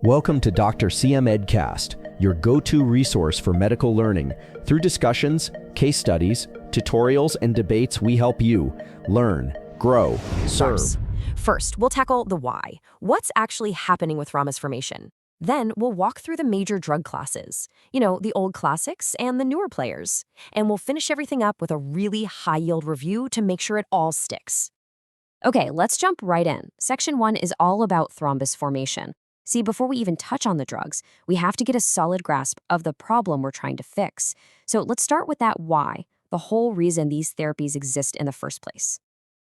Welcome to Dr. CM Edcast, your go-to resource for medical learning. Through discussions, case studies, tutorials, and debates, we help you learn, grow, serve. First, we'll tackle the why. What's actually happening with thrombus formation? Then we'll walk through the major drug classes, the old classics and the newer players. And we'll finish everything up with a really high-yield review to make sure it all sticks. Okay, let's jump right in. Section 1 is all about thrombus formation. See, before we even touch on the drugs, we have to get a solid grasp of the problem we're trying to fix. So let's start with that why, the whole reason these therapies exist in the first place.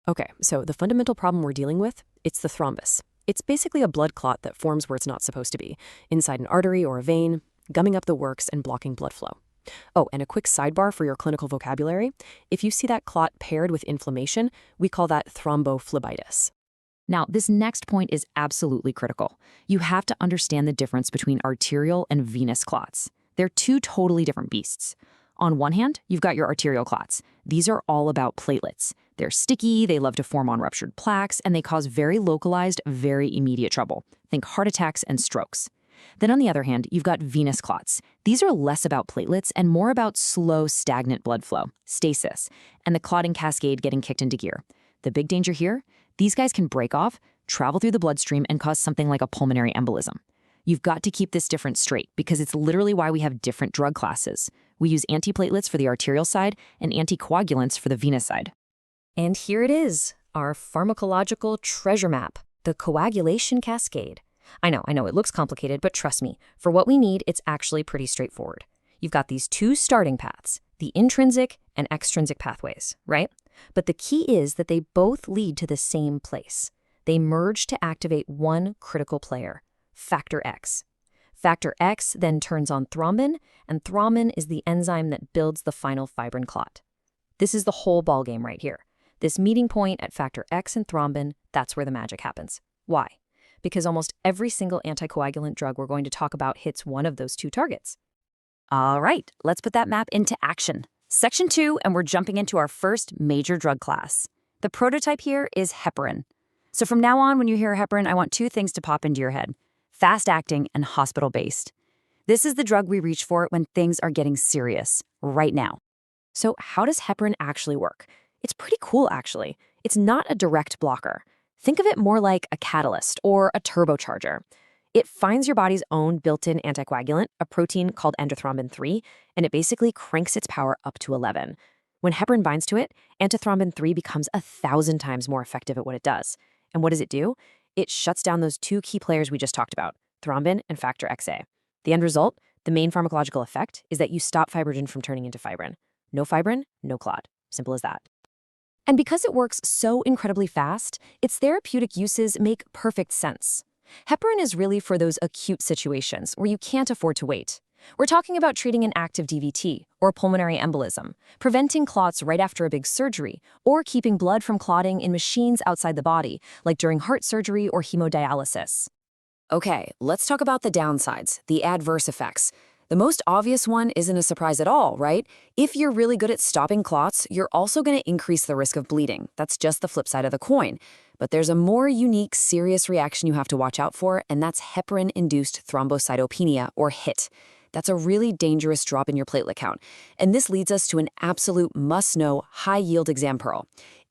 Okay, so the fundamental problem we're dealing with, it's the thrombus. It's basically a blood clot that forms where it's not supposed to be, inside an artery or a vein, gumming up the works and blocking blood flow. Oh, and a quick sidebar for your clinical vocabulary. If you see that clot paired with inflammation, we call that thrombophlebitis. Now, this next point is absolutely critical. You have to understand the difference between arterial and venous clots. They're two totally different beasts. On one hand, you've got your arterial clots. These are all about platelets. They're sticky, they love to form on ruptured plaques, and they cause very localized, very immediate trouble. Think heart attacks and strokes. Then on the other hand, you've got venous clots. These are less about platelets and more about slow, stagnant blood flow, stasis, and the clotting cascade getting kicked into gear. The big danger here? These guys can break off, travel through the bloodstream, and cause something like a pulmonary embolism. You've got to keep this difference straight because it's literally why we have different drug classes. We use antiplatelets for the arterial side and anticoagulants for the venous side. And here it is, our pharmacological treasure map, the coagulation cascade. I know, it looks complicated, but trust me, for what we need, it's actually pretty straightforward. You've got these two starting paths, the intrinsic and extrinsic pathways, right? But the key is that they both lead to the same place. They merge to activate one critical player, factor X. Factor X then turns on thrombin, and thrombin is the enzyme that builds the final fibrin clot. This is the whole ballgame right here. This meeting point at factor X and thrombin, that's where the magic happens. Why? Because almost every single anticoagulant drug we're going to talk about hits one of those two targets. All right, let's put that map into action. Section 2, and we're jumping into our first major drug class. The prototype here is heparin. So from now on, when you hear heparin, I want two things to pop into your head: fast-acting and hospital-based. This is the drug we reach for when things are getting serious, right now. So how does heparin actually work? It's pretty cool, actually. It's not a direct blocker. Think of it more like a catalyst or a turbocharger. It finds your body's own built-in anticoagulant, a protein called antithrombin 3, and it basically cranks its power up to 11. When heparin binds to it, antithrombin 3 becomes 1,000 times more effective at what it does. And what does it do? It shuts down those two key players we just talked about, thrombin and factor XA. The end result, the main pharmacological effect, is that you stop fibrinogen from turning into fibrin. No fibrin, no clot. Simple as that. And because it works so incredibly fast, its therapeutic uses make perfect sense. Heparin is really for those acute situations where you can't afford to wait. We're talking about treating an active DVT or pulmonary embolism, preventing clots right after a big surgery, or keeping blood from clotting in machines outside the body, like during heart surgery or hemodialysis. Okay, let's talk about the downsides, the adverse effects. The most obvious one isn't a surprise at all, right? If you're really good at stopping clots, you're also going to increase the risk of bleeding. That's just the flip side of the coin. But there's a more unique, serious reaction you have to watch out for, and that's heparin-induced thrombocytopenia, or HIT. That's a really dangerous drop in your platelet count. And this leads us to an absolute must-know, high-yield exam pearl.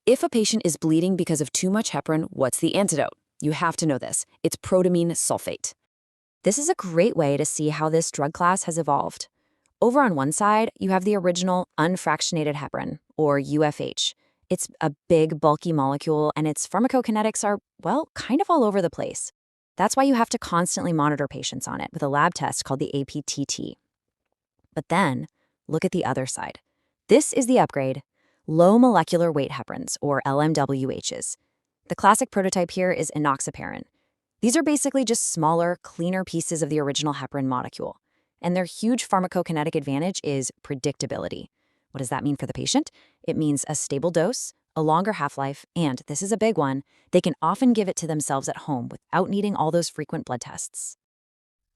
If a patient is bleeding because of too much heparin, what's the antidote? You have to know this. It's protamine sulfate. This is a great way to see how this drug class has evolved. Over on one side, you have the original unfractionated heparin, or UFH. It's a big, bulky molecule, and its pharmacokinetics are, well, kind of all over the place. That's why you have to constantly monitor patients on it with a lab test called the APTT. But then, look at the other side. This is the upgrade: low molecular weight heparins, or LMWHs. The classic prototype here is enoxaparin. These are basically just smaller, cleaner pieces of the original heparin molecule. And their huge pharmacokinetic advantage is predictability. What does that mean for the patient? It means a stable dose, a longer half-life, and, this is a big one, they can often give it to themselves at home without needing all those frequent blood tests.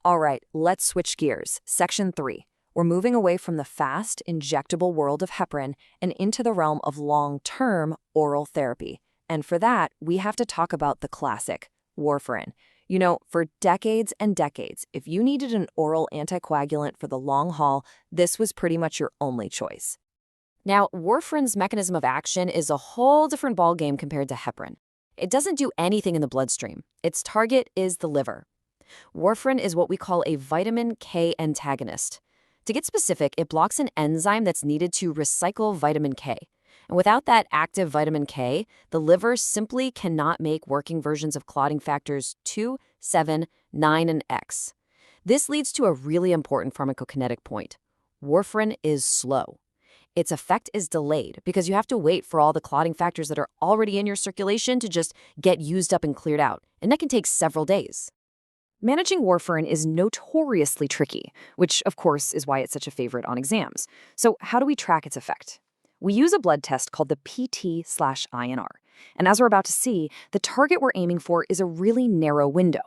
All right, let's switch gears. Section 3. We're moving away from the fast, injectable world of heparin and into the realm of long-term oral therapy. And for that, we have to talk about the classic, warfarin. You know, for decades and decades, if you needed an oral anticoagulant for the long haul, this was pretty much your only choice. Now, warfarin's mechanism of action is a whole different ballgame compared to heparin. It doesn't do anything in the bloodstream. Its target is the liver. Warfarin is what we call a vitamin K antagonist. To get specific, it blocks an enzyme that's needed to recycle vitamin K. And without that active vitamin K, the liver simply cannot make working versions of clotting factors 2, 7, 9, and X. This leads to a really important pharmacokinetic point. Warfarin is slow. Its effect is delayed because you have to wait for all the clotting factors that are already in your circulation to just get used up and cleared out, and that can take several days. Managing warfarin is notoriously tricky, which of course is why it's such a favorite on exams. So how do we track its effect? We use a blood test called the PT/INR. And as we're about to see, the target we're aiming for is a really narrow window.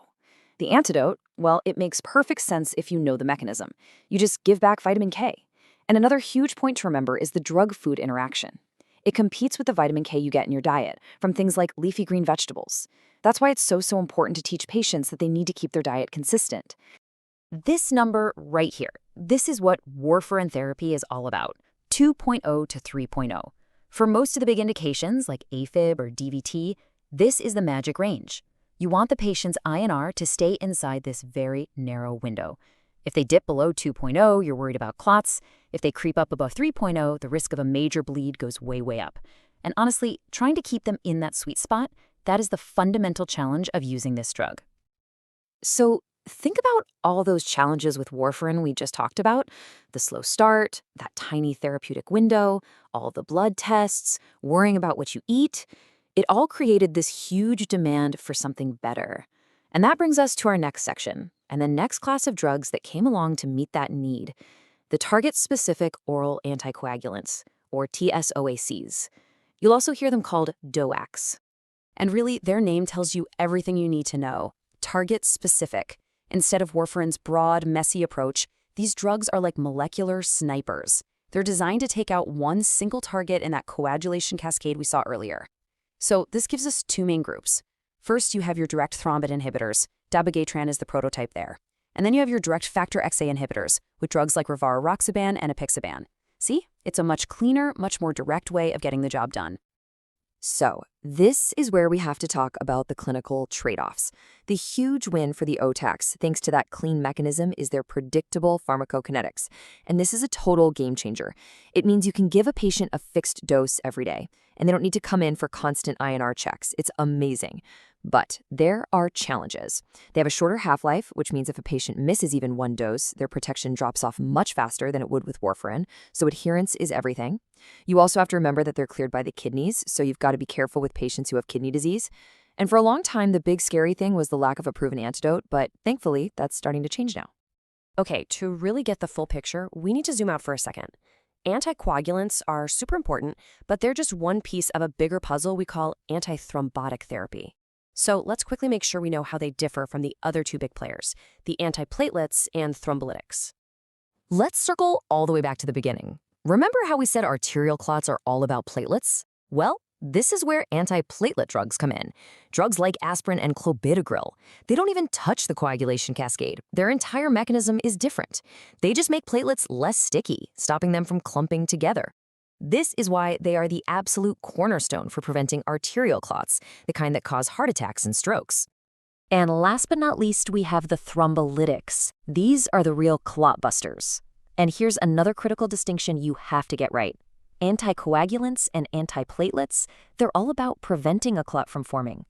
The antidote, well, it makes perfect sense if you know the mechanism. You just give back vitamin K. And another huge point to remember is the drug-food interaction. It competes with the vitamin K you get in your diet from things like leafy green vegetables. That's why it's so important to teach patients that they need to keep their diet consistent. This number right here, this is what warfarin therapy is all about, 2.0 to 3.0. For most of the big indications like AFib or DVT, this is the magic range. You want the patient's INR to stay inside this very narrow window. If they dip below 2.0, you're worried about clots. If they creep up above 3.0, the risk of a major bleed goes way, way up. And honestly, trying to keep them in that sweet spot, that is the fundamental challenge of using this drug. So think about all those challenges with warfarin we just talked about. The slow start, that tiny therapeutic window, all the blood tests, worrying about what you eat. It all created this huge demand for something better. And that brings us to our next section, and the next class of drugs that came along to meet that need, the target-specific oral anticoagulants, or TSOACs. You'll also hear them called DOACs. And really, their name tells you everything you need to know. Target-specific. Instead of warfarin's broad, messy approach, these drugs are like molecular snipers. They're designed to take out one single target in that coagulation cascade we saw earlier. So this gives us two main groups. First, you have your direct thrombin inhibitors. Dabigatran is the prototype there. And then you have your direct factor XA inhibitors with drugs like rivaroxaban and apixaban. See? It's a much cleaner, much more direct way of getting the job done. So, this is where we have to talk about the clinical trade-offs. The huge win for the OTACs, thanks to that clean mechanism, is their predictable pharmacokinetics. And this is a total game changer. It means you can give a patient a fixed dose every day, and they don't need to come in for constant INR checks. It's amazing. But there are challenges. They have a shorter half-life, which means if a patient misses even one dose, their protection drops off much faster than it would with warfarin, so adherence is everything. You also have to remember that they're cleared by the kidneys, so you've got to be careful with patients who have kidney disease. And for a long time, the big scary thing was the lack of a proven antidote, but thankfully, that's starting to change now. Okay, to really get the full picture, we need to zoom out for a second. Anticoagulants are super important, but they're just one piece of a bigger puzzle we call antithrombotic therapy. So let's quickly make sure we know how they differ from the other two big players, the antiplatelets and thrombolytics. Let's circle all the way back to the beginning. Remember how we said arterial clots are all about platelets? Well, this is where antiplatelet drugs come in. Drugs like aspirin and clopidogrel. They don't even touch the coagulation cascade. Their entire mechanism is different. They just make platelets less sticky, stopping them from clumping together. This is why they are the absolute cornerstone for preventing arterial clots, the kind that cause heart attacks and strokes. And last but not least, we have the thrombolytics. These are the real clot busters. And here's another critical distinction you have to get right. Anticoagulants and antiplatelets, they're all about preventing a clot from forming.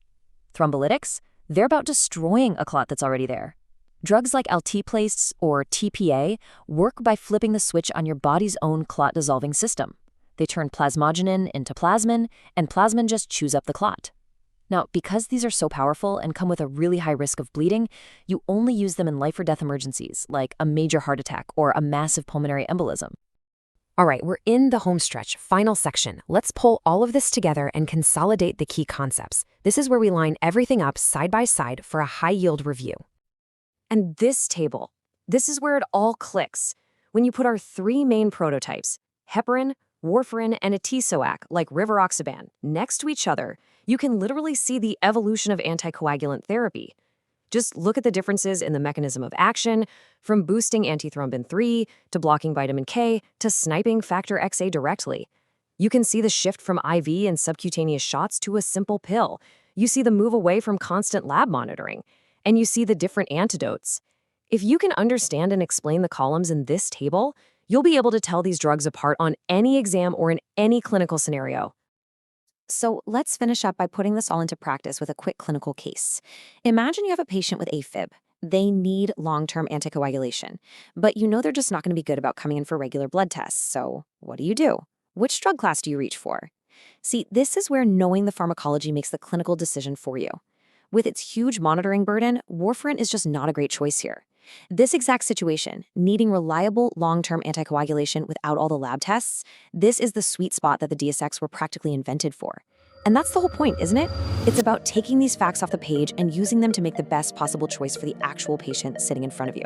Thrombolytics, they're about destroying a clot that's already there. Drugs like alteplase or TPA work by flipping the switch on your body's own clot-dissolving system. They turn plasminogen into plasmin, and plasmin just chews up the clot. Now, because these are so powerful and come with a really high risk of bleeding, you only use them in life-or-death emergencies, like a major heart attack or a massive pulmonary embolism. All right, we're in the home stretch, final section. Let's pull all of this together and consolidate the key concepts. This is where we line everything up side by side for a high-yield review. And this table, this is where it all clicks. When you put our three main prototypes, heparin, warfarin, and a TSOAC, like rivaroxaban, next to each other, you can literally see the evolution of anticoagulant therapy. Just look at the differences in the mechanism of action, from boosting antithrombin 3 to blocking vitamin K to sniping factor XA directly. You can see the shift from IV and subcutaneous shots to a simple pill. You see the move away from constant lab monitoring. And you see the different antidotes. If you can understand and explain the columns in this table, you'll be able to tell these drugs apart on any exam or in any clinical scenario. So let's finish up by putting this all into practice with a quick clinical case. Imagine you have a patient with AFib. They need long-term anticoagulation, but you know they're just not going to be good about coming in for regular blood tests. So what do? Which drug class do you reach for? See, this is where knowing the pharmacology makes the clinical decision for you. With its huge monitoring burden, warfarin is just not a great choice here. This exact situation, needing reliable long-term anticoagulation without all the lab tests, this is the sweet spot that the DSX were practically invented for. And that's the whole point, isn't it? It's about taking these facts off the page and using them to make the best possible choice for the actual patient sitting in front of you.